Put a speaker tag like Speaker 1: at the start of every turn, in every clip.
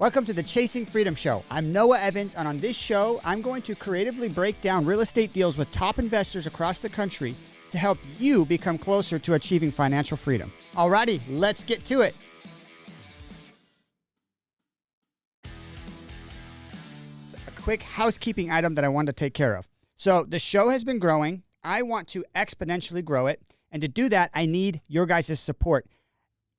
Speaker 1: Welcome to the Chasing Freedom Show. I'm Noah Evans, and on this show, I'm going to creatively break down real estate deals with top investors across the country to help you become closer to achieving financial freedom. Alrighty, let's get to it. A quick housekeeping item that I wanted to take care of. So the show has been growing. I want to exponentially grow it, and to do that, I need your guys' support.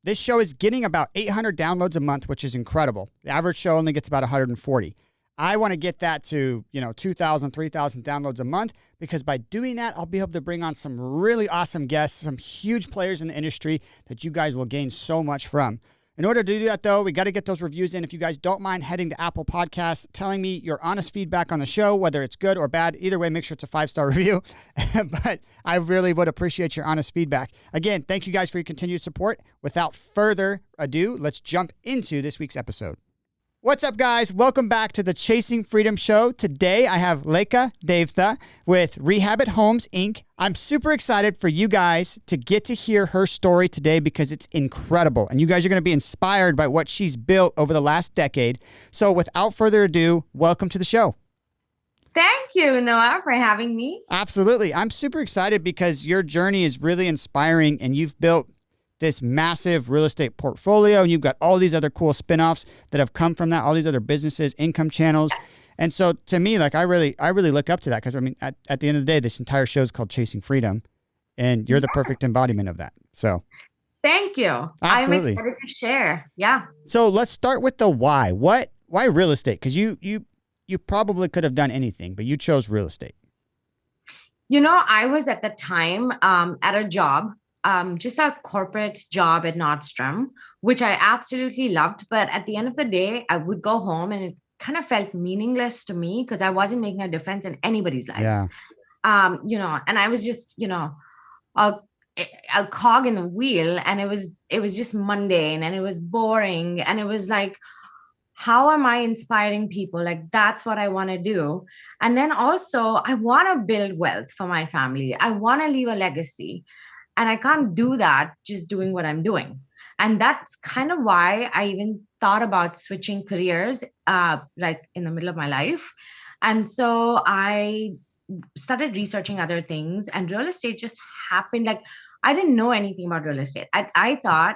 Speaker 1: This show is getting about 800 downloads a month, which is incredible. The average show only gets about 140. I want to get that to, 2,000, 3,000 downloads a month, because by doing that, I'll be able to bring on some really awesome guests, some huge players in the industry that you guys will gain so much from. In order to do that, though, we got to get those reviews in. If you guys don't mind heading to Apple Podcasts, telling me your honest feedback on the show, whether it's good or bad, either way, make sure it's a 5-star review. But I really would appreciate your honest feedback. Again, thank you guys for your continued support. Without further ado, let's jump into this week's episode. What's up, guys? Welcome back to the Chasing Freedom Show. Today, I have Leka Devatha with Rehabit Homes, Inc. I'm super excited for you guys to get to hear her story today because it's incredible. And you guys are going to be inspired by what she's built over the last decade. So without further ado, welcome to the show.
Speaker 2: Thank you, Noah, for having me.
Speaker 1: Absolutely. I'm super excited because your journey is really inspiring and you've built this massive real estate portfolio, and you've got all these other cool spinoffs that have come from that, all these other businesses, income channels. And so to me, like I really look up to that because I mean, at the end of the day, this entire show is called Chasing Freedom, and you're the perfect embodiment of that. So
Speaker 2: thank you.
Speaker 1: Absolutely.
Speaker 2: I'm excited to share. Yeah.
Speaker 1: So let's start with the why. Why real estate? Because you probably could have done anything, but you chose real estate.
Speaker 2: I was at the time at a job, just a corporate job at Nordstrom, which I absolutely loved. But at the end of the day, I would go home and it kind of felt meaningless to me because I wasn't making a difference in anybody's lives.
Speaker 1: Yeah.
Speaker 2: And I was just, a cog in a wheel, and it was just mundane and it was boring. And it was like, how am I inspiring people? Like, that's what I want to do. And then also I want to build wealth for my family. I want to leave a legacy. And I can't do that just doing what I'm doing. And that's kind of why I even thought about switching careers, like in the middle of my life. And so I started researching other things, and real estate just happened. Like, I didn't know anything about real estate. I thought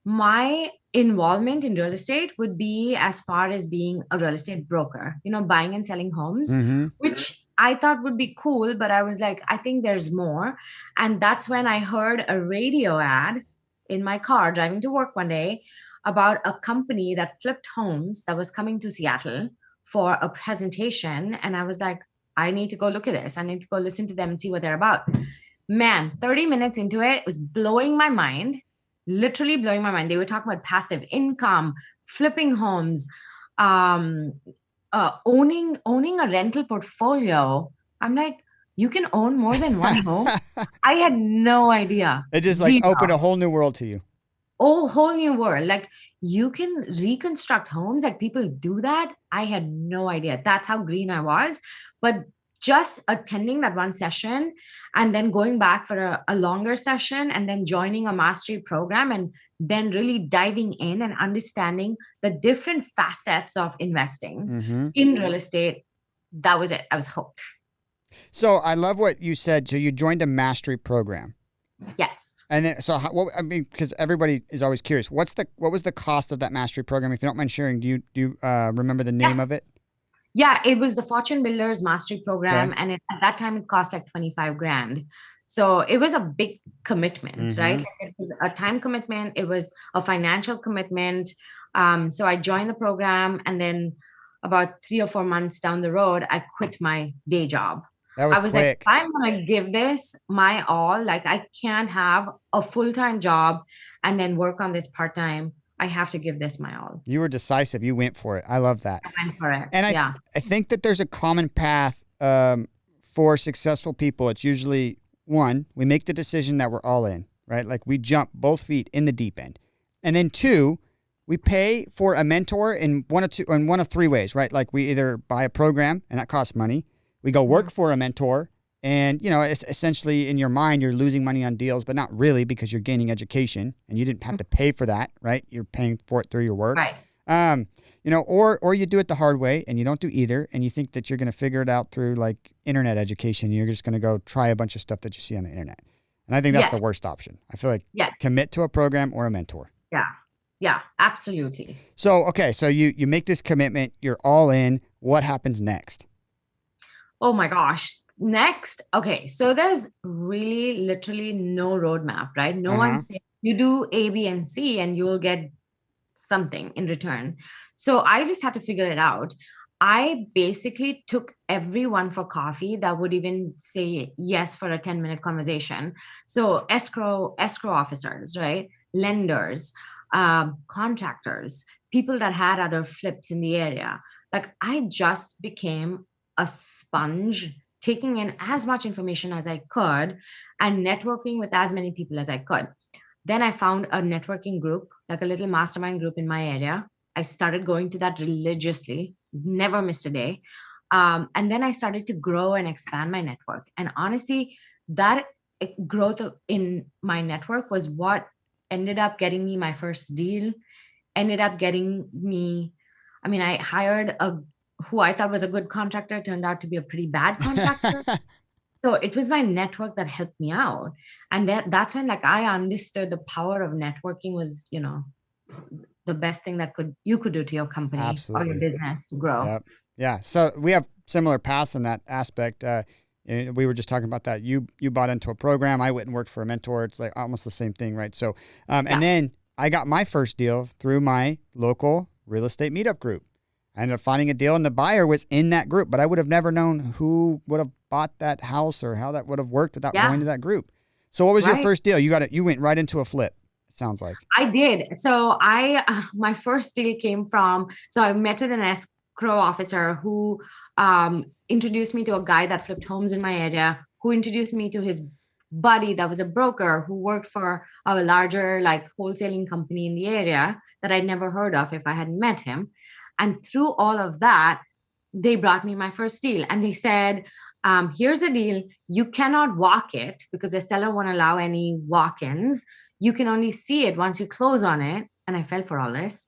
Speaker 2: my involvement in real estate would be as far as being a real estate broker, buying and selling homes, which I thought would be cool, but I was like, I think there's more. And that's when I heard a radio ad in my car driving to work one day about a company that flipped homes that was coming to Seattle for a presentation. And I was like, I need to go look at this. I need to go listen to them and see what they're about. Man, 30 minutes into it, it was blowing my mind, literally blowing my mind. They were talking about passive income, flipping homes, owning a rental portfolio. I'm like, you can own more than one home? I had no idea.
Speaker 1: It just like opened a whole new world to you.
Speaker 2: Oh, whole new world. Like, you can reconstruct homes. Like, people do that. I had no idea. That's how green I was. But just attending that one session and then going back for a longer session and then joining a mastery program and then really diving in and understanding the different facets of investing in real estate, that was it. I was hooked.
Speaker 1: So I love what you said. So you joined a mastery program.
Speaker 2: Yes.
Speaker 1: And then, because everybody is always curious, what was the cost of that mastery program? If you don't mind sharing, do you remember the name of it?
Speaker 2: Yeah, it was the Fortune Builders Mastery Program. Okay. And at that time, it cost like $25,000. So it was a big commitment, right? Like, it was a time commitment. It was a financial commitment. So I joined the program, and then about 3 or 4 months down the road, I quit my day job.
Speaker 1: I was
Speaker 2: quick. Like, I'm going to give this my all. Like, I can't have a full-time job and then work on this part-time. I have to give this my all.
Speaker 1: You were decisive. You went for it. I love that.
Speaker 2: I went for it.
Speaker 1: And I think that there's a common path for successful people. It's usually, one, we make the decision that we're all in, right? Like, we jump both feet in the deep end. And then 2, we pay for a mentor in one of 3 ways, right? Like, we either buy a program, and that costs money. We go work for a mentor, and, it's essentially in your mind, you're losing money on deals, but not really, because you're gaining education and you didn't have to pay for that, right? You're paying for it through your work.
Speaker 2: Right.
Speaker 1: or you do it the hard way and you don't do either, and you think that you're going to figure it out through like internet education. You're just going to go try a bunch of stuff that you see on the internet. And I think that's the worst option. I feel like commit to a program or a mentor.
Speaker 2: Yeah. Yeah, absolutely.
Speaker 1: So, okay. So you make this commitment, you're all in. What happens next?
Speaker 2: Oh my gosh. Next. Okay. So there's really literally no roadmap, right? No one says you do A, B, and C and you'll get something in return. So I just had to figure it out. I basically took everyone for coffee that would even say yes for a 10-minute conversation. So escrow officers, right? Lenders, contractors, people that had other flips in the area. Like I just became a sponge, taking in as much information as I could and networking with as many people as I could. Then I found a networking group, like a little mastermind group in my area. I started going to that religiously, never missed a day. And then I started to grow and expand my network. And honestly, that growth in my network was what ended up getting me my first deal, ended up getting me, I mean, I hired who I thought was a good contractor, turned out to be a pretty bad contractor. So it was my network that helped me out. And that's when like I understood the power of networking was, the best thing that you could do to your company or your business to grow.
Speaker 1: Yep. Yeah. So we have similar paths in that aspect. We were just talking about that. You bought into a program. I went and worked for a mentor. It's like almost the same thing, right? So, and then I got my first deal through my local real estate meetup group. I ended up finding a deal and the buyer was in that group, but I would have never known who would have bought that house or how that would have worked without going to that group. So what was your first deal? You went right into a flip. It sounds like.
Speaker 2: I did. So my first deal came from, so I met with an escrow officer who introduced me to a guy that flipped homes in my area, who introduced me to his buddy that was a broker who worked for a larger like wholesaling company in the area that I'd never heard of if I hadn't met him. And through all of that, they brought me my first deal and they said, here's a deal. You cannot walk it because the seller won't allow any walk-ins. You can only see it once you close on it. And I fell for all this.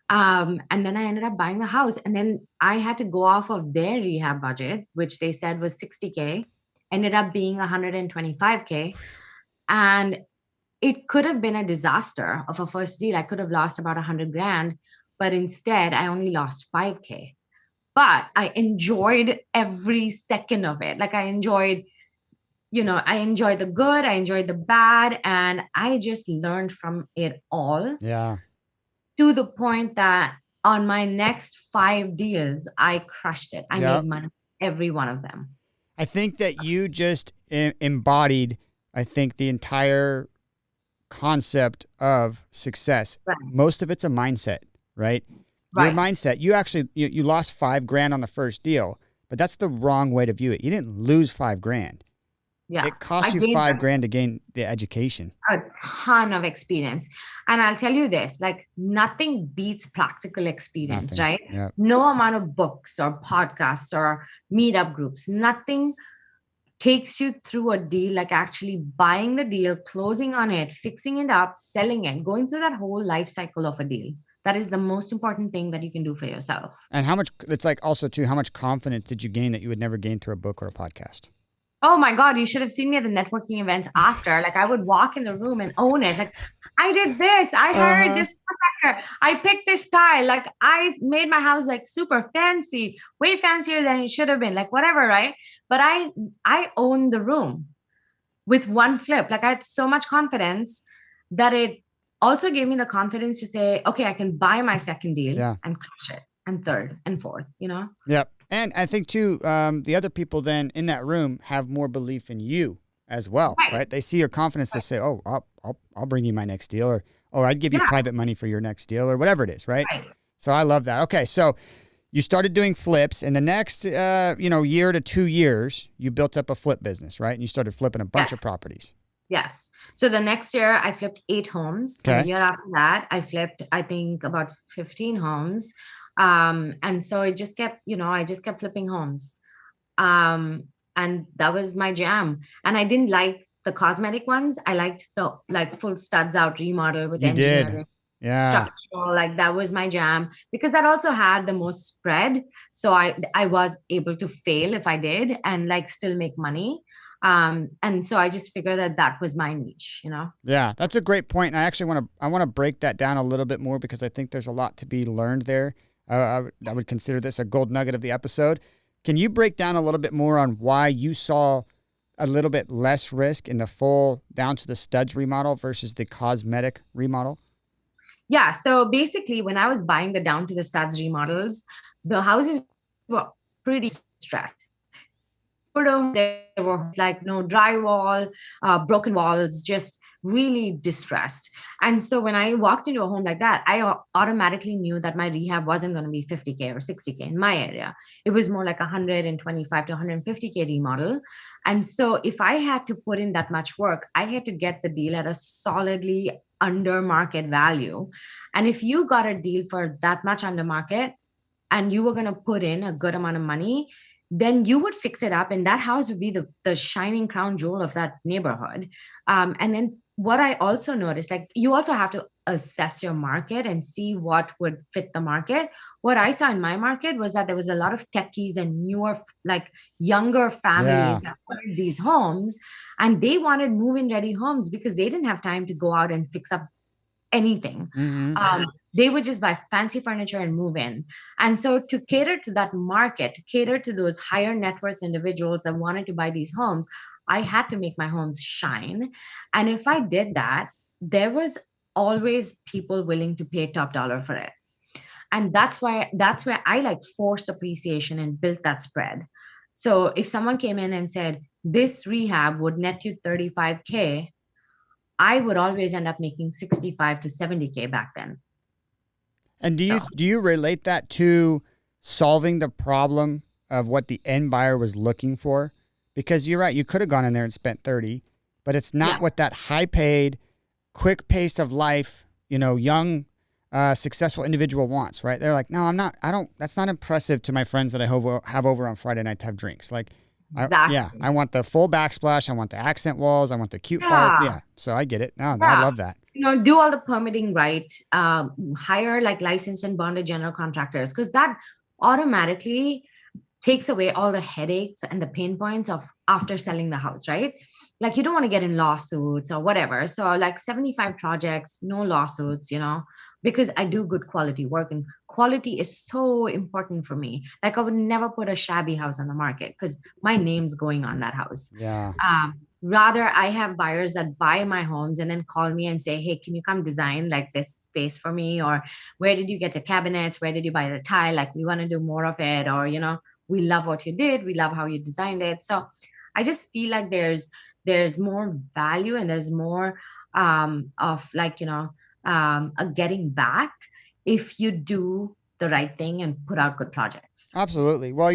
Speaker 2: And then I ended up buying the house. And then I had to go off of their rehab budget, which they said was $60K, ended up being $125K. And it could have been a disaster of a first deal. I could have lost about $100,000. But instead, I only lost $5K. But I enjoyed every second of it. Like I enjoyed the good, I enjoyed the bad, and I just learned from it all.
Speaker 1: Yeah.
Speaker 2: To the point that on my next 5 deals, I crushed it. I made money every one of them.
Speaker 1: I think that you just embodied, the entire concept of success. Right. Most of it's a mindset. Right? Your mindset, you actually, you lost $5,000 on the first deal, but that's the wrong way to view it. You didn't lose $5,000. Yeah. It cost you $5,000 to gain the education.
Speaker 2: A ton of experience. And I'll tell you this, like nothing beats practical experience, right? Yep. No amount of books or podcasts or meetup groups, nothing takes you through a deal, like actually buying the deal, closing on it, fixing it up, selling it, going through that whole life cycle of a deal. That is the most important thing that you can do for yourself.
Speaker 1: And how much confidence did you gain that you would never gain through a book or a podcast?
Speaker 2: Oh my God, you should have seen me at the networking events after. Like I would walk in the room and own it. Like I did this, I hired this contractor, I picked this style. Like I made my house like super fancy, way fancier than it should have been, like whatever, right? But I owned the room with one flip. Like I had so much confidence that it also gave me the confidence to say, okay, I can buy my second deal and crush it, and third and fourth,
Speaker 1: Yep. And I think too, the other people then in that room have more belief in you as well, right? They see your confidence. They say, oh, I'll bring you my next deal, or I'd give you private money for your next deal, or whatever it is, right? So I love that. Okay, so you started doing flips, and the next, year to 2 years, you built up a flip business, right? And you started flipping a bunch of properties.
Speaker 2: Yes. So the next year I flipped 8 homes. Okay. And the year after that, I flipped, I think about 15 homes. And so it just kept, I just kept flipping homes. And that was my jam. And I didn't like the cosmetic ones. I liked the full studs out remodel with engineering.
Speaker 1: Yeah.
Speaker 2: structural, like that was my jam, because that also had the most spread. So I was able to fail if I did and like still make money. And so I just figured that that was my niche, you know.
Speaker 1: Yeah, that's a great point. And I want to break that down a little bit more because I think there's a lot to be learned there. I would consider this a gold nugget of the episode. Can you break down a little bit more on why you saw a little bit less risk in the full down to the studs remodel versus the cosmetic remodel?
Speaker 2: Yeah. So basically, when I was buying the down to the studs remodels, the houses were pretty stressed. There were like no drywall, broken walls, just really distressed. And so when I walked into a home like that, I automatically knew that my rehab wasn't going to be 50K or 60K in my area. It was more like 125 to 150K remodel. And so if I had to put in that much work, I had to get the deal at a solidly under market value. And if you got a deal for that much under market and you were going to put in a good amount of money, then you would fix it up and that house would be the shining crown jewel of that neighborhood. And then what I also noticed, like you also have to assess your market and see what would fit the market. What I saw in my market was that there was a lot of techies and newer, like younger families
Speaker 1: Yeah.
Speaker 2: that wanted these homes, and they wanted move-in ready homes because they didn't have time to go out and fix up anything.
Speaker 1: Mm-hmm.
Speaker 2: They would just buy fancy furniture and move in. And so, to cater to that market, to cater to those higher net worth individuals that wanted to buy these homes, I had to make my homes shine. And if I did that, there was always people willing to pay top dollar for it. And that's where I like force appreciation and built that spread. So if someone came in and said, this rehab would net you 35K, I would always end up making 65 to 70K back then.
Speaker 1: And
Speaker 2: So,
Speaker 1: do you relate that to solving the problem of what the end buyer was looking for? Because you're right, you could have gone in there and spent 30, but it's
Speaker 2: yeah,
Speaker 1: not what that high paid, quick pace of life, young, successful individual wants, right? They're like, no, that's not impressive to my friends that I have over on Friday night to have drinks. Like,
Speaker 2: exactly.
Speaker 1: I want the full backsplash. I want the accent walls. I want the cute fire.
Speaker 2: Yeah,
Speaker 1: Yeah. So I get it. No, I
Speaker 2: yeah.
Speaker 1: love that.
Speaker 2: Do all the permitting right. Hire like licensed and bonded general contractors, because that automatically takes away all the headaches and the pain points of after selling the house, right? Like you don't want to get in lawsuits or whatever. So like 75 projects, no lawsuits, because I do good quality work, and quality is so important for me. Like I would never put a shabby house on the market because my name's going on that house.
Speaker 1: Yeah.
Speaker 2: Rather, I have buyers that buy my homes and then call me and say, hey, can you come design like this space for me? Or where did you get the cabinets? Where did you buy the tile? Like we want to do more of it. Or, we love what you did. We love how you designed it. So I just feel like there's more value and there's more of like, a getting back if you do the right thing and put out good projects.
Speaker 1: Absolutely. Well,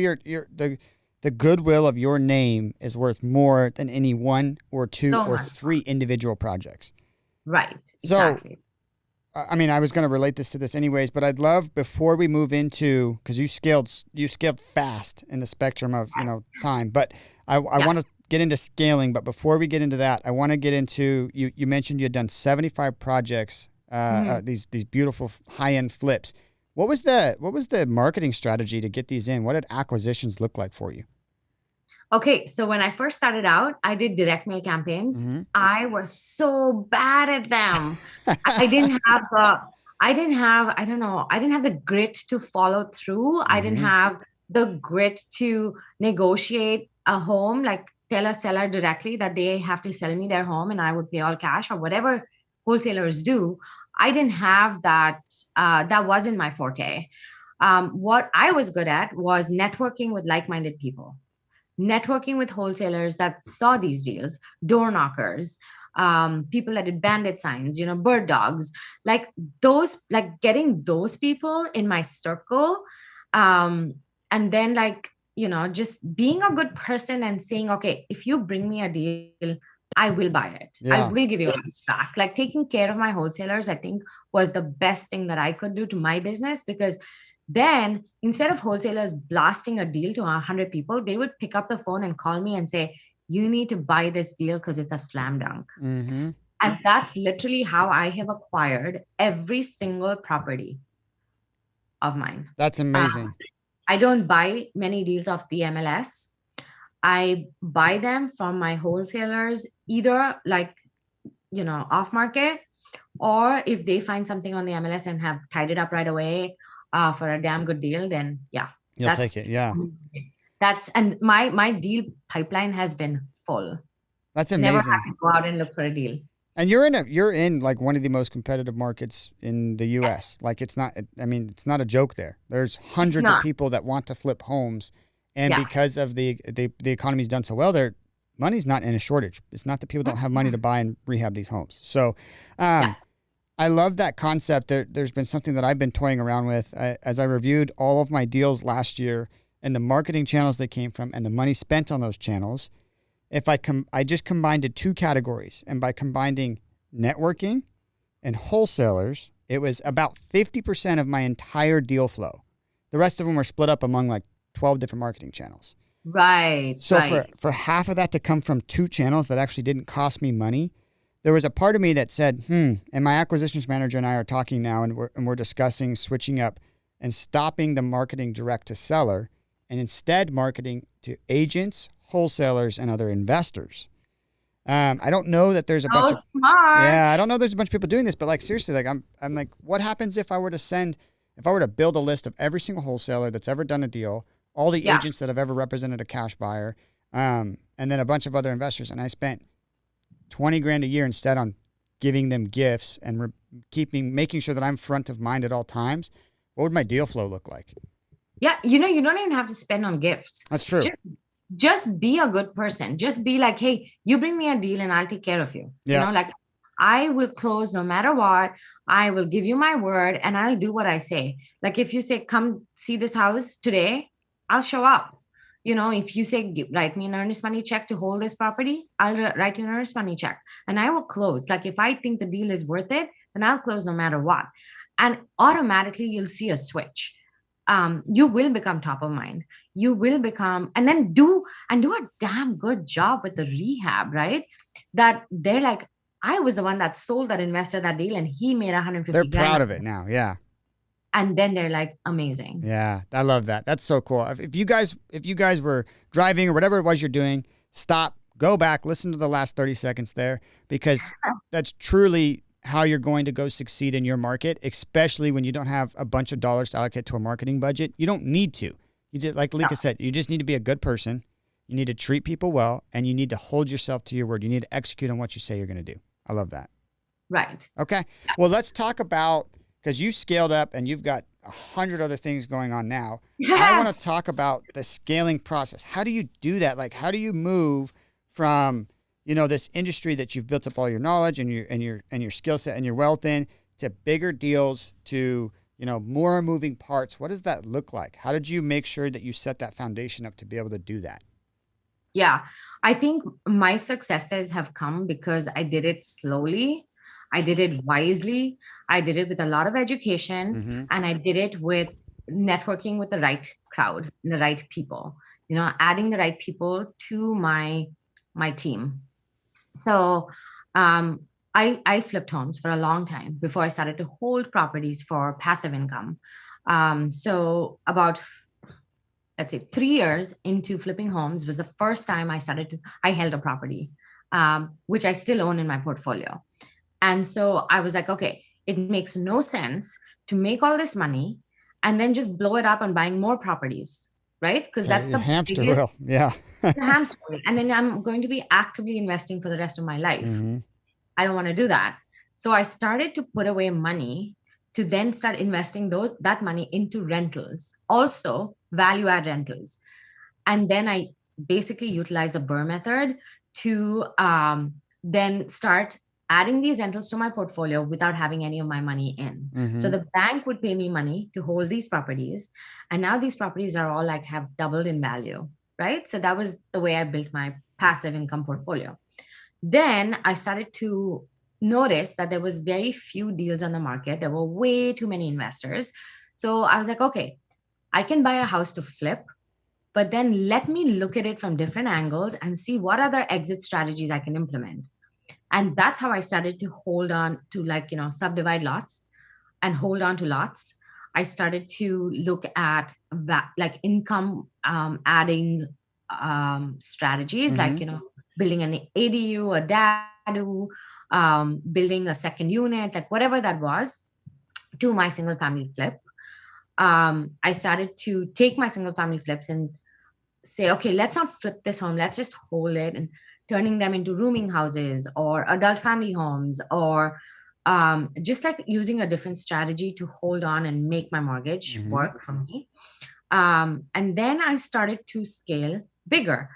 Speaker 1: the goodwill of your name is worth more than any one or two
Speaker 2: So
Speaker 1: or
Speaker 2: much.
Speaker 1: three individual projects.
Speaker 2: Right.
Speaker 1: So,
Speaker 2: Exactly.
Speaker 1: I mean, I was going to relate this to this anyways, but I'd love before we move into, because you scaled fast in the spectrum of time. But I
Speaker 2: Yeah.
Speaker 1: want to get into scaling. But before we get into that, I want to get into you mentioned you had done 75 projects, these beautiful high end flips. What was the marketing strategy to get these in? What did acquisitions look like for you?
Speaker 2: Okay, so when I first started out, I did direct mail campaigns.
Speaker 1: Mm-hmm.
Speaker 2: I was so bad at them. I didn't have the, I don't know, I didn't have the grit to follow through. I didn't
Speaker 1: Mm-hmm.
Speaker 2: have the grit to negotiate a home, like tell a seller directly that they have to sell me their home and I would pay all cash or whatever wholesalers do. I didn't have that. That wasn't my forte. What I was good at was networking with like-minded people, networking with wholesalers that saw these deals, door knockers, people that did bandit signs, bird dogs, like those, like getting those people in my circle. And then like, just being a good person and saying, okay, if you bring me a deal, I will buy it. I
Speaker 1: Yeah.
Speaker 2: will give you a back. Like taking care of my wholesalers, I think was the best thing that I could do to my business, because then instead of wholesalers blasting a deal to 100 people, they would pick up the phone and call me and say, you need to buy this deal because it's a slam dunk.
Speaker 1: Mm-hmm.
Speaker 2: And that's literally how I have acquired every single property of mine.
Speaker 1: That's amazing.
Speaker 2: I don't buy many deals off the MLS. I buy them from my wholesalers, either like, off market, or if they find something on the MLS and have tied it up right away for a damn good deal, then yeah,
Speaker 1: You'll take it. Yeah.
Speaker 2: and my deal pipeline has been full.
Speaker 1: That's
Speaker 2: Never
Speaker 1: amazing.
Speaker 2: had to go out and look for a deal.
Speaker 1: And you're in like one of the most competitive markets in the US. Like it's not, I mean, it's not a joke there. There's hundreds of people that want to flip homes. And
Speaker 2: Yeah.
Speaker 1: because of the economy's done so well, their money's not in a shortage. It's not that people don't have money to buy and rehab these homes. So,
Speaker 2: Yeah.
Speaker 1: I love that concept. There's been something that I've been toying around with as I reviewed all of my deals last year and the marketing channels they came from and the money spent on those channels. If I just combined it two categories, and by combining networking and wholesalers, it was about 50% of my entire deal flow. The rest of them were split up among like 12 different marketing channels.
Speaker 2: Right.
Speaker 1: So
Speaker 2: right.
Speaker 1: for half of that to come from two channels that actually didn't cost me money, there was a part of me that said, and my acquisitions manager and I are talking now, and we're discussing switching up and stopping the marketing direct to seller and instead marketing to agents, wholesalers, and other investors. I don't know that there's a bunch of
Speaker 2: smart.
Speaker 1: yeah, I don't know there's a bunch of people doing this, but like seriously, like I'm like, what happens if I were to build a list of every single wholesaler that's ever done a deal, all the agents that have ever represented a cash buyer, and then a bunch of other investors, and I spent 20 grand a year instead on giving them gifts and making sure that I'm front of mind at all times, what would my deal flow look like?
Speaker 2: Yeah, you don't even have to spend on gifts.
Speaker 1: That's true.
Speaker 2: Just be a good person. Just be like, hey, you bring me a deal and I'll take care of you.
Speaker 1: Yeah.
Speaker 2: Like I will close no matter what. I will give you my word and I'll do what I say. Like if you say, come see this house today, I'll show up. If you say, write me an earnest money check to hold this property, I'll write you an earnest money check and I will close. Like if I think the deal is worth it, then I'll close no matter what. And automatically you'll see a switch. You will become top of mind. You will become, and then do a damn good job with the rehab, right? That they're like, I was the one that sold that investor that deal and he made 150
Speaker 1: They're
Speaker 2: grand.
Speaker 1: proud of it now. Yeah.
Speaker 2: And then they're like, amazing.
Speaker 1: Yeah, I love that. That's so cool. If you guys were driving or whatever it was you're doing, stop, go back, listen to the last 30 seconds there, because that's truly how you're going to go succeed in your market, especially when you don't have a bunch of dollars to allocate to a marketing budget. You don't need to. You just, like Leka said, you just need to be a good person. You need to treat people well, and you need to hold yourself to your word. You need to execute on what you say you're going to do. I love that.
Speaker 2: Right.
Speaker 1: Okay. Well, let's talk about, because you scaled up and you've got 100 other things going on now.
Speaker 2: Yes.
Speaker 1: I want to talk about the scaling process. How do you do that? Like, how do you move from, this industry that you've built up all your knowledge and your skill set and your wealth in, to bigger deals, to, more moving parts? What does that look like? How did you make sure that you set that foundation up to be able to do that?
Speaker 2: Yeah, I think my successes have come because I did it slowly. I did it wisely. I did it with a lot of education, and I did it with networking with the right crowd and the right people, adding the right people to my team. So I flipped homes for a long time before I started to hold properties for passive income. So about, let's say, 3 years into flipping homes was the first time I held a property, which I still own in my portfolio. And so I was like, okay, it makes no sense to make all this money and then just blow it up on buying more properties, right? Because that's the
Speaker 1: hamster
Speaker 2: biggest,
Speaker 1: wheel. Yeah.
Speaker 2: the hamster wheel. And then I'm going to be actively investing for the rest of my life. I don't want to do that. So I started to put away money to then start investing that money into rentals, also value add rentals. And then I basically utilized the BRRRR method to then start adding these rentals to my portfolio without having any of my money in. So the bank would pay me money to hold these properties. And now these properties are all have doubled in value, right? So that was the way I built my passive income portfolio. Then I started to notice that there was very few deals on the market. There were way too many investors. So I was like, okay, I can buy a house to flip, but then let me look at it from different angles and see what other exit strategies I can implement. And that's how I started to hold on to, like, subdivide lots and hold on to lots. I started to look at that, like, income adding strategies, like,
Speaker 1: Mm-hmm.
Speaker 2: building an ADU, a DADU, building a second unit, like whatever that was, to my single family flip. I started to take my single family flips and say, okay, let's not flip this home, let's just hold it, and turning them into rooming houses or adult family homes, or just like using a different strategy to hold on and make my mortgage
Speaker 1: Mm-hmm.
Speaker 2: work for me. And then I started to scale bigger.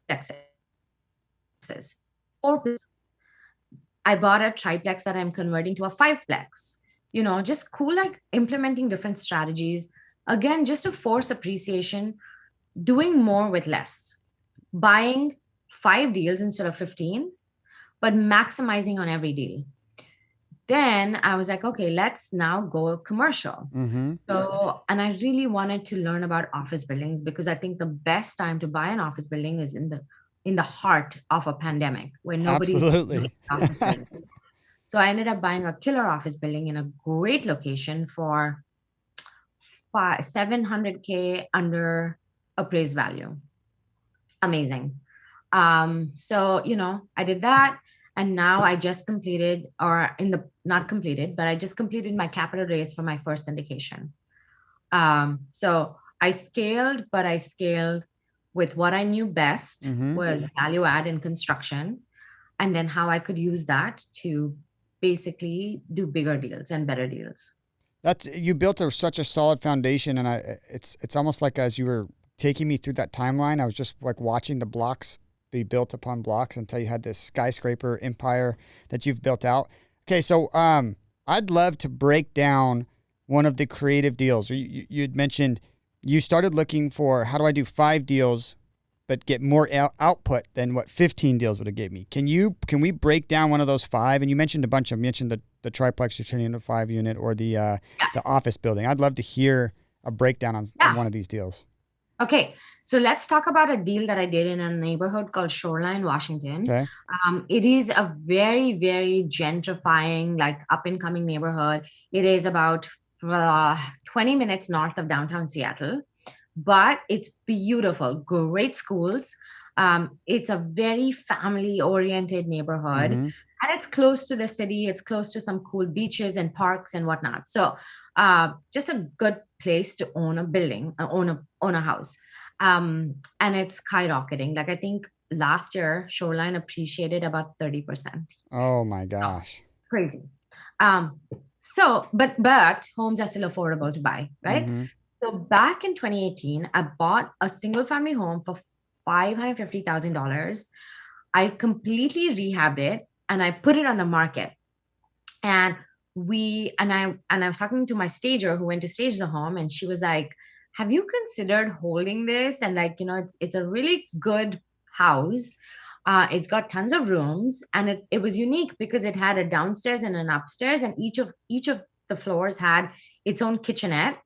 Speaker 2: Texas. I bought a triplex that I'm converting to a fiveplex. Just cool, like implementing different strategies. Again, just to force appreciation, doing more with less, buying 5 deals instead of 15, but maximizing on every deal. Then I was like, okay, let's now go commercial.
Speaker 1: Mm-hmm.
Speaker 2: So, and I really wanted to learn about office buildings, because I think the best time to buy an office building is in the heart of a pandemic, where nobody is
Speaker 1: Absolutely.
Speaker 2: office buildings. So I ended up buying a killer office building in a great location for 700K under appraised value. Amazing. So, I did that. And now I just completed, or in the not completed, but I just completed my capital raise for my first syndication. So I scaled, but I scaled with what I knew best
Speaker 1: Mm-hmm.
Speaker 2: was value add in construction, and then how I could use that to basically do bigger deals and better deals.
Speaker 1: That's you built such a solid foundation, and it's almost like as you were taking me through that timeline, I was just like watching the blocks be built upon blocks until you had this skyscraper empire that you've built out. Okay, so I'd love to break down one of the creative deals. You'd mentioned you started looking for how do I do 5 deals but get more output than what 15 deals would have gave me. Can we break down one of those 5? And you mentioned a bunch of them. You mentioned the triplex you're turning into a 5 unit, or the office building. I'd love to hear a breakdown on
Speaker 2: Yeah.
Speaker 1: one of these deals.
Speaker 2: Okay, so let's talk about a deal that I did in a neighborhood called Shoreline, Washington.
Speaker 1: Okay.
Speaker 2: It is a very, very gentrifying, like up and coming neighborhood. It is about 20 minutes north of downtown Seattle, but it's beautiful, great schools. It's a very family oriented neighborhood,
Speaker 1: Mm-hmm.
Speaker 2: and it's close to the city. It's close to some cool beaches and parks and whatnot. So, just a good place to own a building, own a house. And it's skyrocketing. Like, I think last year, Shoreline appreciated about 30%.
Speaker 1: Oh my
Speaker 2: Oh,
Speaker 1: gosh.
Speaker 2: crazy. Um, but homes are still affordable to buy, right?
Speaker 1: Mm-hmm.
Speaker 2: So back in 2018, I bought a single family home for $550,000. I completely rehabbed it and I put it on the market. And I was talking to my stager who went to stage the home, and she was like, have you considered holding this? And, like, it's a really good house. It's got tons of rooms, and it was unique because it had a downstairs and an upstairs, and each of the floors had its own kitchenette,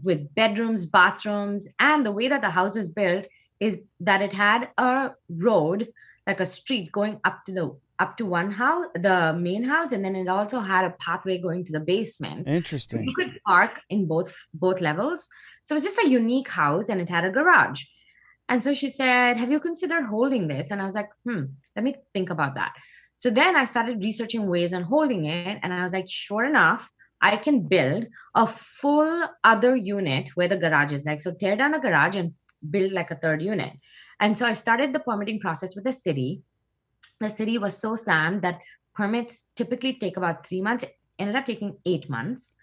Speaker 2: with bedrooms, bathrooms. And the way that the house was built is that it had a road, like a street going up to one house, the main house, and then it also had a pathway going to the basement. So you
Speaker 1: Interesting.
Speaker 2: could park in both levels. So it was just a unique house, and it had a garage. And so she said, have you considered holding this? And I was like, let me think about that. So then I started researching ways on holding it. And I was like, sure enough, I can build a full other unit where the garage is, like, so tear down a garage and build like a third unit. And so I started the permitting process with the city. The city was so slammed that permits typically take about 3 months. It ended up taking 8 months.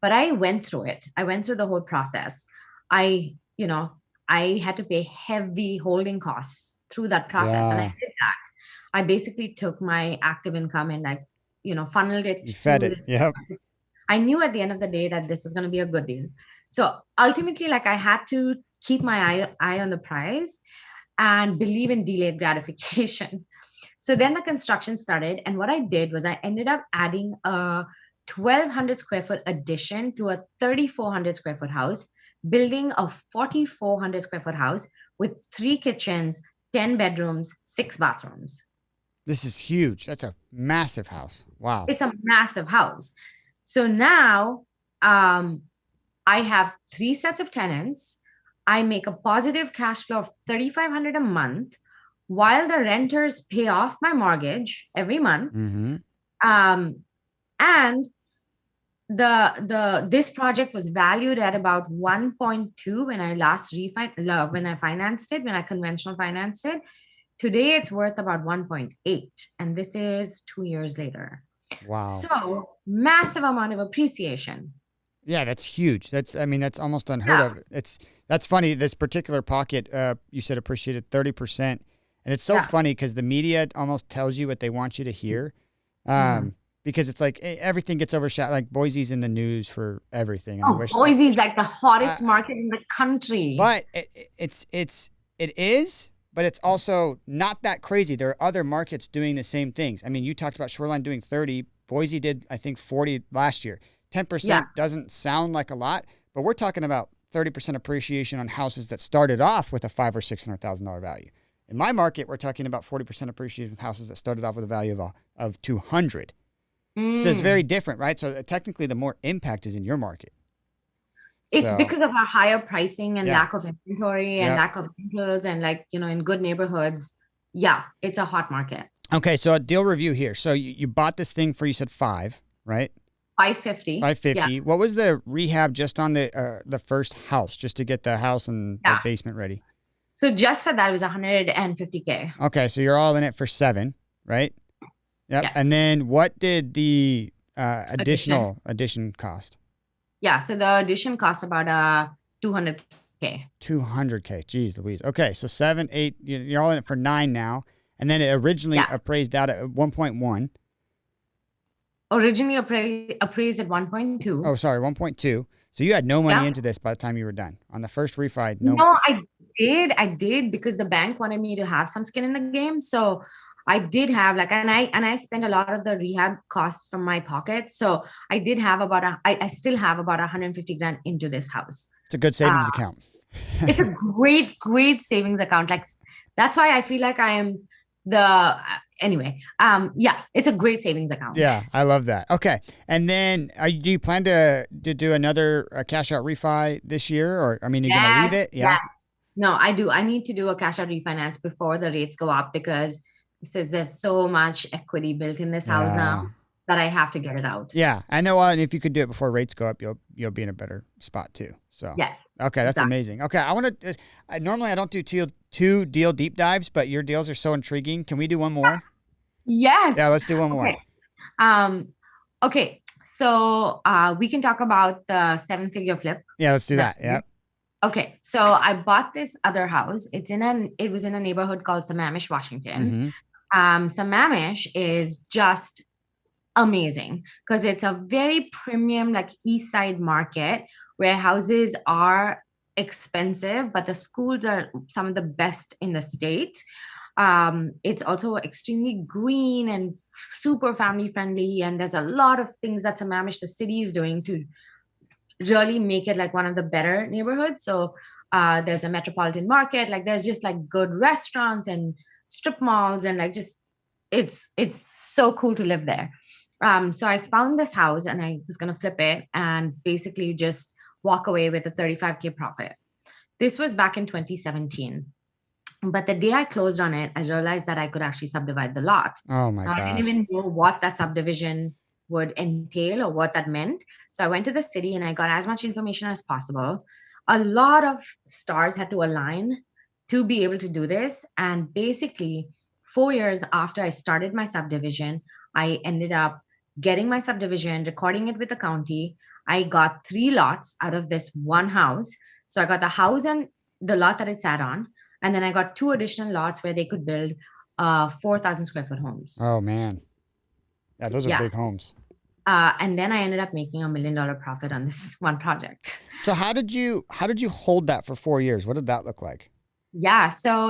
Speaker 2: But I went through it. I went through the whole process. I, you know, I had to pay heavy holding costs through that process. And I
Speaker 1: Yeah.
Speaker 2: did that. I basically took my active income and, like, funneled it
Speaker 1: You fed
Speaker 2: to
Speaker 1: it.
Speaker 2: this.
Speaker 1: Yep.
Speaker 2: I knew at the end of the day that this was going to be a good deal. So ultimately, like, I had to keep my eye on the prize and believe in delayed gratification. So then the construction started. And what I did was I ended up adding a 1,200 square foot addition to a 3,400 square foot house, building a 4,400 square foot house with 3 kitchens, 10 bedrooms, 6 bathrooms.
Speaker 1: This is huge. That's a massive house. Wow.
Speaker 2: It's a massive house. So now I have 3 sets of tenants. I make a positive cash flow of $3,500 a month while the renters pay off my mortgage every month.
Speaker 1: Mm-hmm.
Speaker 2: And this project was valued at about 1.2 when I financed it, when I conventional financed it. Today it's worth about 1.8, and this is 2 years later.
Speaker 1: Wow.
Speaker 2: So massive amount of appreciation.
Speaker 1: Yeah, that's huge. That's almost unheard of. That's funny. This particular pocket, you said appreciated 30%, and it's so funny because the media almost tells you what they want you to hear, because it's like everything gets overshadowed. Like Boise's in the news for everything. And
Speaker 2: Boise's like the hottest market in the country.
Speaker 1: But it is. But it's also not that crazy. There are other markets doing the same things. I mean, you talked about Shoreline doing 30. Boise did, I think, 40 last year. 10% doesn't sound like a lot, but we're talking about 30% appreciation on houses that started off with a $500,000 or $600,000 value. In my market, we're talking about 40% appreciation with houses that started off with a value of 200. So it's very different, right? So technically, the more impact is in your market.
Speaker 2: It's because of our higher pricing and lack of inventory and lack of rentals and in good neighborhoods. Yeah, it's a hot market.
Speaker 1: Okay, so a deal review here. So you bought this thing for, you said 5, right?
Speaker 2: 550.
Speaker 1: 550. Yeah. What was the rehab just on the first house, just to get the house and the basement ready?
Speaker 2: So just for that, it was $150K.
Speaker 1: Okay, so you're all in it for 7, right? Yep.
Speaker 2: Yes.
Speaker 1: And then what did the addition cost?
Speaker 2: Yeah, so the addition cost about $200K.
Speaker 1: $200K. Jeez Louise. Okay, so 7, 8, you're all in it for 9 now. And then it originally appraised out at 1.1.
Speaker 2: Originally appraised at 1.2.
Speaker 1: Oh, sorry, 1.2. So you had no money into this by the time you were done. On the first refi,
Speaker 2: no. I did because the bank wanted me to have some skin in the game. So I did have and I spent a lot of the rehab costs from my pocket. So I did have I still have about $150,000 into this house.
Speaker 1: It's a good savings account.
Speaker 2: It's a great savings account. That's why I feel like I am it's a great savings account.
Speaker 1: Yeah, I love that. Okay. And then do you plan to do another cash out refi this year? Or, are you going to leave it? Yeah.
Speaker 2: Yes. No, I do. I need to do a cash out refinance before the rates go up because there's so much equity built in this house now that I have to get it out.
Speaker 1: Yeah. I know. And if you could do it before rates go up, you'll be in a better spot too. So,
Speaker 2: yes.
Speaker 1: Okay. That's amazing. Okay. Normally I don't do two deal deep dives, but your deals are so intriguing. Can we do one more?
Speaker 2: Yes.
Speaker 1: Yeah. Let's do one more.
Speaker 2: Okay. So, we can talk about the 7-figure flip.
Speaker 1: Yeah. Let's do that. Yeah.
Speaker 2: Okay. So I bought this other house. It was in a neighborhood called Sammamish, Washington. Sammamish is just amazing because it's a very premium, East Side market where houses are expensive, but the schools are some of the best in the state. It's also extremely green and super family friendly. And there's a lot of things that Sammamish, the city, is doing to really make it one of the better neighborhoods. So there's a metropolitan market, there's just good restaurants and strip malls and it's so cool to live there. So I found this house and I was going to flip it and basically just walk away with a $35K profit. This was back in 2017. But the day I closed on it, I realized that I could actually subdivide the lot.
Speaker 1: Oh my gosh.
Speaker 2: I didn't even know what that subdivision would entail or what that meant. So I went to the city and I got as much information as possible. A lot of stars had to align to be able to do this. And basically 4 years after I started my subdivision, I ended up getting my subdivision, recording it with the county. I got 3 lots out of this one house. So I got the house and the lot that it sat on. And then I got 2 additional lots where they could build 4,000 square foot homes.
Speaker 1: Oh, man. Yeah, those are big homes.
Speaker 2: And then I ended up making $1 million profit on this one project.
Speaker 1: So how did you hold that for 4 years? What did that look like?
Speaker 2: Yeah. So,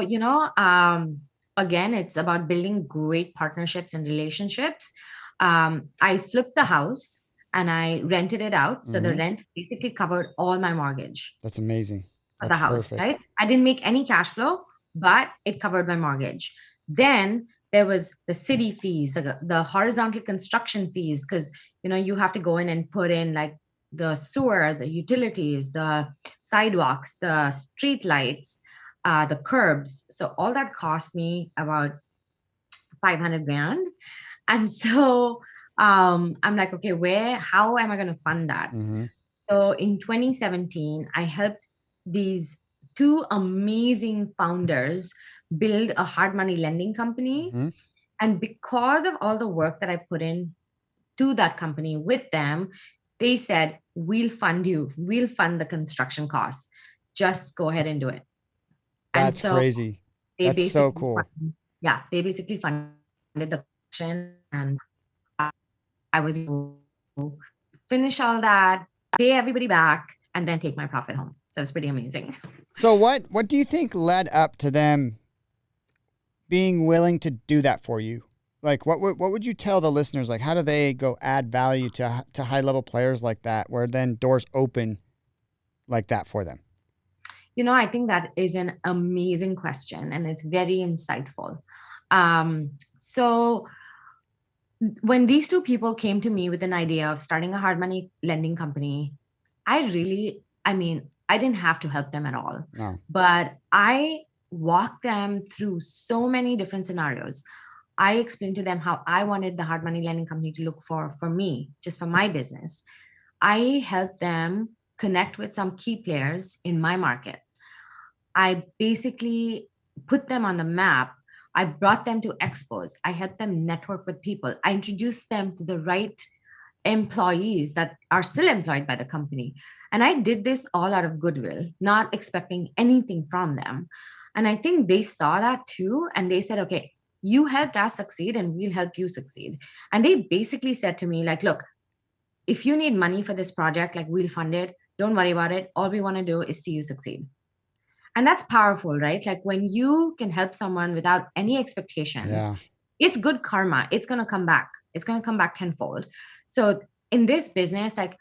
Speaker 2: again, it's about building great partnerships and relationships. I flipped the house and I rented it out. So the rent basically covered all my mortgage.
Speaker 1: That's amazing.
Speaker 2: For the house, perfect. Right? I didn't make any cash flow, but it covered my mortgage. Then there was the city fees, the horizontal construction fees, because you have to go in and put in like the sewer, the utilities, the sidewalks, the street lights, the curbs. So all that cost me about 500 grand. And so I'm like, okay, how am I going to fund that?
Speaker 1: Mm-hmm.
Speaker 2: So in 2017, I helped these two amazing founders build a hard money lending company.
Speaker 1: Mm-hmm.
Speaker 2: And because of all the work that I put in to that company with them, they said, we'll fund you, we'll fund the construction costs. Just go ahead and do it. And
Speaker 1: That's
Speaker 2: so
Speaker 1: crazy.
Speaker 2: they
Speaker 1: That's so
Speaker 2: basically,
Speaker 1: cool.
Speaker 2: they basically funded the construction, and I was able to finish all that, pay everybody back, and then take my profit home. So it was pretty amazing.
Speaker 1: So what do you think led up to them being willing to do that for you? Like what would you tell the listeners? Like how do they go add value to high level players like that, where then doors open like that for them?
Speaker 2: I think that is an amazing question, and it's very insightful. So when these two people came to me with an idea of starting a hard money lending company, I didn't have to help them at all.
Speaker 1: No.
Speaker 2: But I walked them through so many different scenarios. I explained to them how I wanted the hard money lending company to look for me, just for my business. I helped them connect with some key players in my market. I basically put them on the map. I brought them to expos. I helped them network with people. I introduced them to the right employees that are still employed by the company. And I did this all out of goodwill, not expecting anything from them. And I think they saw that too. And they said, okay, you helped us succeed and we'll help you succeed. And they basically said to me, like, look, if you need money for this project, like we'll fund it. Don't worry about it. All we want to do is see you succeed. And that's powerful, right? Like when you can help someone without any expectations,
Speaker 1: Yeah.
Speaker 2: it's good karma. It's going to come back. It's going to come back tenfold. So in this business, like,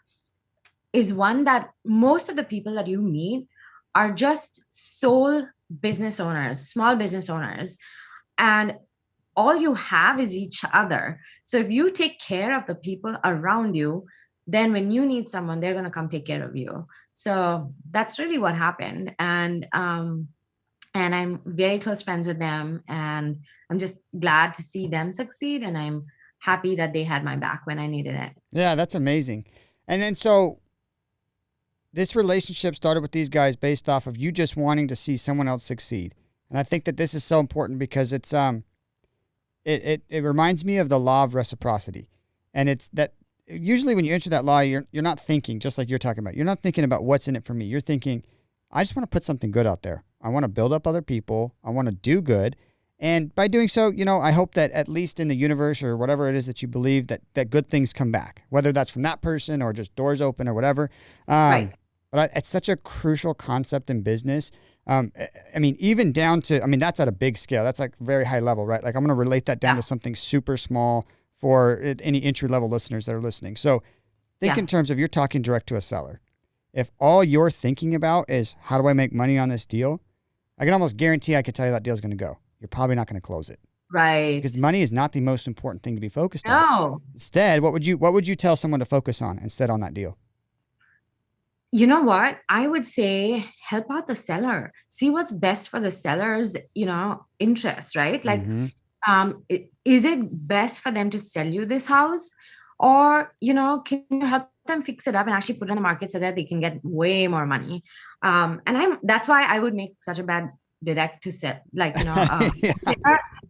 Speaker 2: is one that most of the people that you meet are just sole business owners, small business owners, and all you have is each other. So if you take care of the people around you, then when you need someone, they're going to come take care of you. So that's really what happened. And I'm very close friends with them, and I'm just glad to see them succeed, and I'm happy that they had my back when I needed it.
Speaker 1: Yeah, that's amazing. And then so this relationship started with these guys based off of you just wanting to see someone else succeed. And I think that this is so important because it's it reminds me of the law of reciprocity. And it's that usually when you enter that law, you're not thinking, just like you're talking about. You're not thinking about what's in it for me. You're thinking, I just want to put something good out there. I want to build up other people. I want to do good. And by doing so, I hope that at least in the universe or whatever it is that you believe that good things come back, whether that's from that person or just doors open or whatever.
Speaker 2: Right.
Speaker 1: But it's such a crucial concept in business. I mean, even down to, that's at a big scale. That's like very high level, right? Like I'm going to relate that down to something super small for any entry level listeners that are listening. So think in terms of you're talking direct to a seller. If all you're thinking about is how do I make money on this deal, I can almost guarantee I could tell you that deal's going to go. You're probably not going to close it.
Speaker 2: Right.
Speaker 1: Because money is not the most important thing to be focused on.
Speaker 2: No.
Speaker 1: Instead, what would you tell someone to focus on instead on that deal?
Speaker 2: You know what? I would say help out the seller. See what's best for the seller's, interest, right? Like, is it best for them to sell you this house? Or, can you help them fix it up and actually put it on the market so that they can get way more money? That's why I would make such a bad direct to sell, like,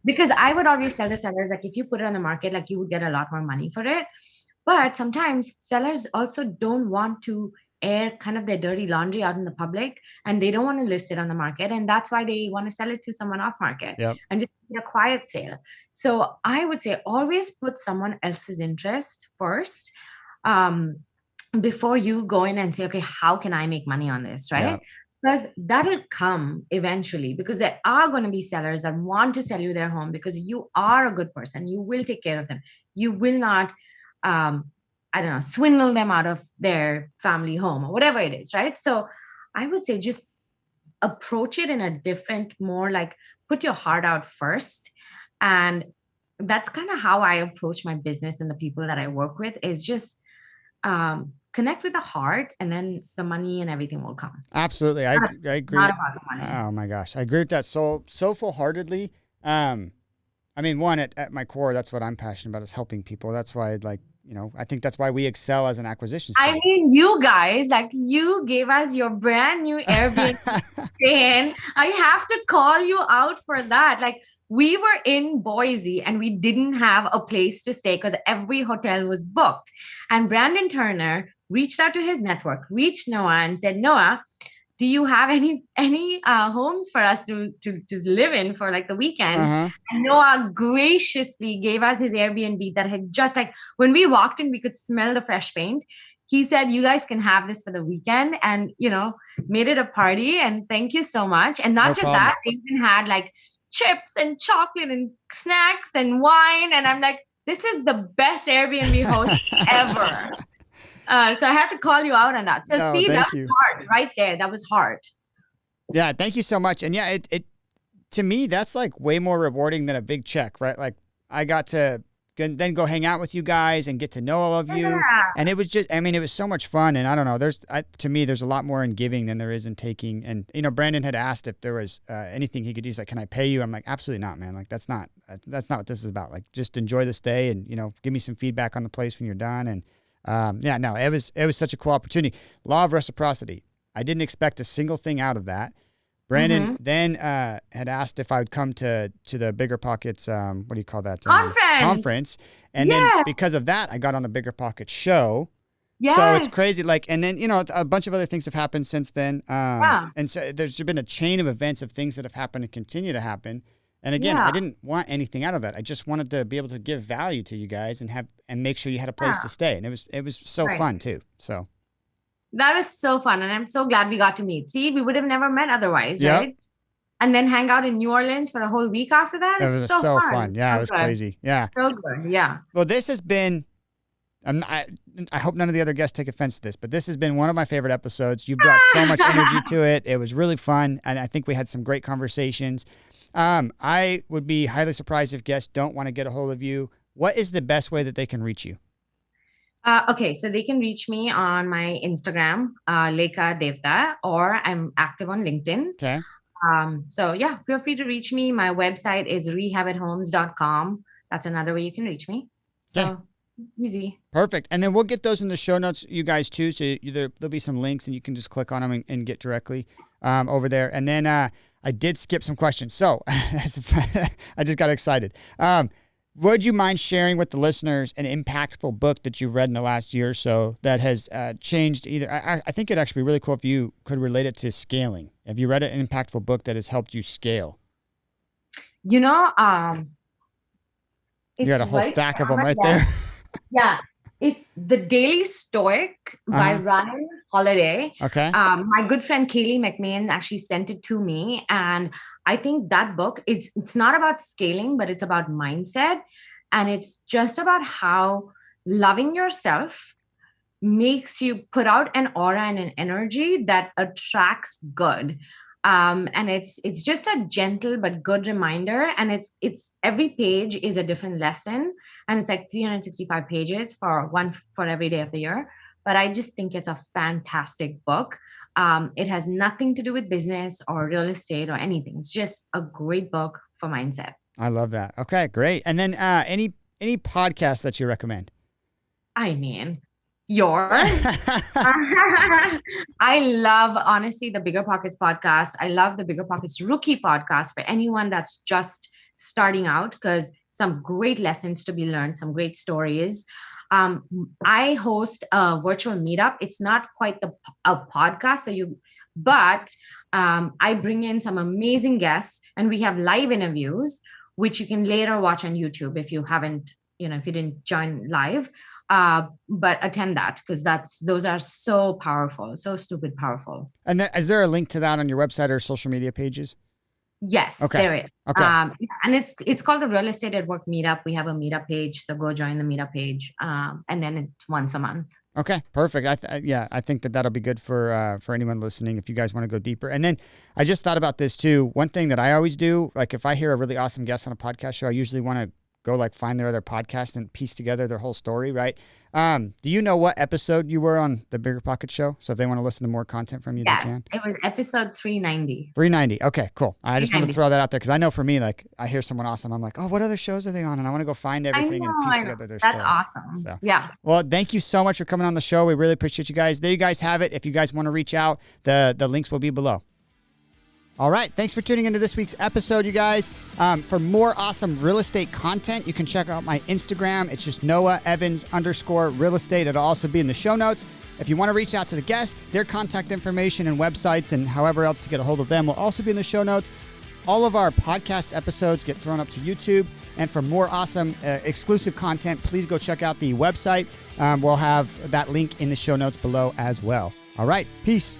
Speaker 2: because I would always tell the sellers, like, if you put it on the market, like you would get a lot more money for it. But sometimes sellers also don't want to air kind of their dirty laundry out in the public, and they don't want to list it on the market. And that's why they want to sell it to someone off market and just get a quiet sale. So I would say always put someone else's interest first before you go in and say, okay, how can I make money on this, right? Because that'll come eventually, because there are going to be sellers that want to sell you their home because you are a good person. You will take care of them. You will not swindle them out of their family home or whatever it is, right? So I would say just approach it in a different, more like put your heart out first. And that's kind of how I approach my business and the people that I work with, is just connect with the heart, and then the money and everything will come.
Speaker 1: Absolutely. I agree.
Speaker 2: Not about the money.
Speaker 1: Oh my gosh. I agree with that so full-heartedly. I mean, one, at my core, that's what I'm passionate about, is helping people. That's why, like, I think that's why we excel as an acquisitions team.
Speaker 2: I mean, you guys, like, you gave us your brand new Airbnb. And I have to call you out for that. Like, we were in Boise and we didn't have a place to stay because every hotel was booked. And Brandon Turner reached out to his network, reached Noah and said, Noah, do you have any homes for us to live in for like the weekend?
Speaker 1: Uh-huh.
Speaker 2: And Noah graciously gave us his Airbnb that had just, like, when we walked in, we could smell the fresh paint. He said, you guys can have this for the weekend, and, made it a party. And thank you so much. And not just that, they even had like chips and chocolate and snacks and wine. And I'm like, this is the best Airbnb host ever. So I have to call you out on that. So see, that was hard right there. That was hard.
Speaker 1: Yeah, thank you so much. And yeah, it to me, that's like way more rewarding than a big check, right? Like, I got to then go hang out with you guys and get to know all of you.
Speaker 2: Yeah.
Speaker 1: And it was just, I mean, it was so much fun. And I don't know, to me, there's a lot more in giving than there is in taking. And, Brandon had asked if there was anything he could do. He's like, can I pay you? I'm like, absolutely not, man. Like, that's not what this is about. Like, just enjoy the stay and, give me some feedback on the place when you're done. And yeah, no, it was such a cool opportunity. Law of Reciprocity. I didn't expect a single thing out of that. Brandon then had asked if I would come to the Bigger Pockets, what do you call that? Conference. And then because of that, I got on the Bigger Pockets show. Yes. So it's crazy. Like, and then, a bunch of other things have happened since then. And so there's been a chain of events of things that have happened and continue to happen. And again, I didn't want anything out of that. I just wanted to be able to give value to you guys and make sure you had a place to stay. And it was so fun too. So
Speaker 2: that was so fun. And I'm so glad we got to meet. See, we would have never met otherwise, right? And then hang out in New Orleans for a whole week after that. It was so fun.
Speaker 1: Yeah, it was crazy. Yeah.
Speaker 2: So good. Yeah.
Speaker 1: Well, this has been, I hope none of the other guests take offense to this, but this has been one of my favorite episodes. You brought so much energy to it. It was really fun. And I think we had some great conversations. I would be highly surprised if guests don't want to get a hold of you. What is the best way that they can reach you?
Speaker 2: Okay, so they can reach me on my Instagram, Leka Devatha, or I'm active on LinkedIn.
Speaker 1: Okay.
Speaker 2: So yeah, feel free to reach me. My website is rehabithomes.com. That's another way you can reach me. So easy.
Speaker 1: Perfect. And then we'll get those in the show notes, you guys too. So there'll be some links and you can just click on them and get directly over there. And then I did skip some questions. So I just got excited. Would you mind sharing with the listeners an impactful book that you've read in the last year or so that has changed either? I think it'd actually be really cool if you could relate it to scaling. Have you read an impactful book that has helped you scale?
Speaker 2: You got
Speaker 1: a whole stack of them right there.
Speaker 2: Yeah. It's The Daily Stoic by Ryan Holiday.
Speaker 1: Okay.
Speaker 2: My good friend Kaylee McMahon actually sent it to me. And I think that book, it's not about scaling, but it's about mindset. And it's just about how loving yourself makes you put out an aura and an energy that attracts good. And it's just a gentle but good reminder. And it's every page is a different lesson. And it's like 365 pages for every day of the year. But I just think it's a fantastic book. It has nothing to do with business or real estate or anything. It's just a great book for mindset.
Speaker 1: I love that. Okay, great. And then any podcast that you recommend?
Speaker 2: I mean, yours. I love, honestly, the Bigger Pockets podcast. I love the Bigger Pockets Rookie podcast for anyone that's just starting out, because some great lessons to be learned, some great stories. I host a virtual meetup. It's not quite a podcast, but I bring in some amazing guests and we have live interviews, which you can later watch on YouTube if you didn't join live. But attend that, because those are so powerful, so stupid powerful.
Speaker 1: And is there a link to that on your website or social media pages?
Speaker 2: Yes, there is.
Speaker 1: Okay.
Speaker 2: And it's called the Real Estate at Work Meetup. We have a meetup page, so go join the meetup page. And then it's once a month.
Speaker 1: Okay, perfect. I think that'll be good for anyone listening if you guys want to go deeper. And then I just thought about this too. One thing that I always do, like if I hear a really awesome guest on a podcast show, I usually want to go like find their other podcast and piece together their whole story, right? Do you know what episode you were on the Bigger Pocket Show? So if they want to listen to more content from you, they can.
Speaker 2: Yes, it was episode 390.
Speaker 1: 390. Okay, cool. I just want to throw that out there because I know for me, like I hear someone awesome, I'm like, oh, what other shows are they on? And I want to go find everything and piece together their story.
Speaker 2: That's awesome.
Speaker 1: So,
Speaker 2: yeah.
Speaker 1: Well, thank you so much for coming on the show. We really appreciate you guys. There you guys have it. If you guys want to reach out, the links will be below. All right. Thanks for tuning into this week's episode, you guys. For more awesome real estate content, you can check out my Instagram. It's just Noah_Evans_real estate. It'll also be in the show notes. If you want to reach out to the guest, their contact information and websites and however else to get a hold of them will also be in the show notes. All of our podcast episodes get thrown up to YouTube. And for more awesome exclusive content, please go check out the website. We'll have that link in the show notes below as well. All right. Peace.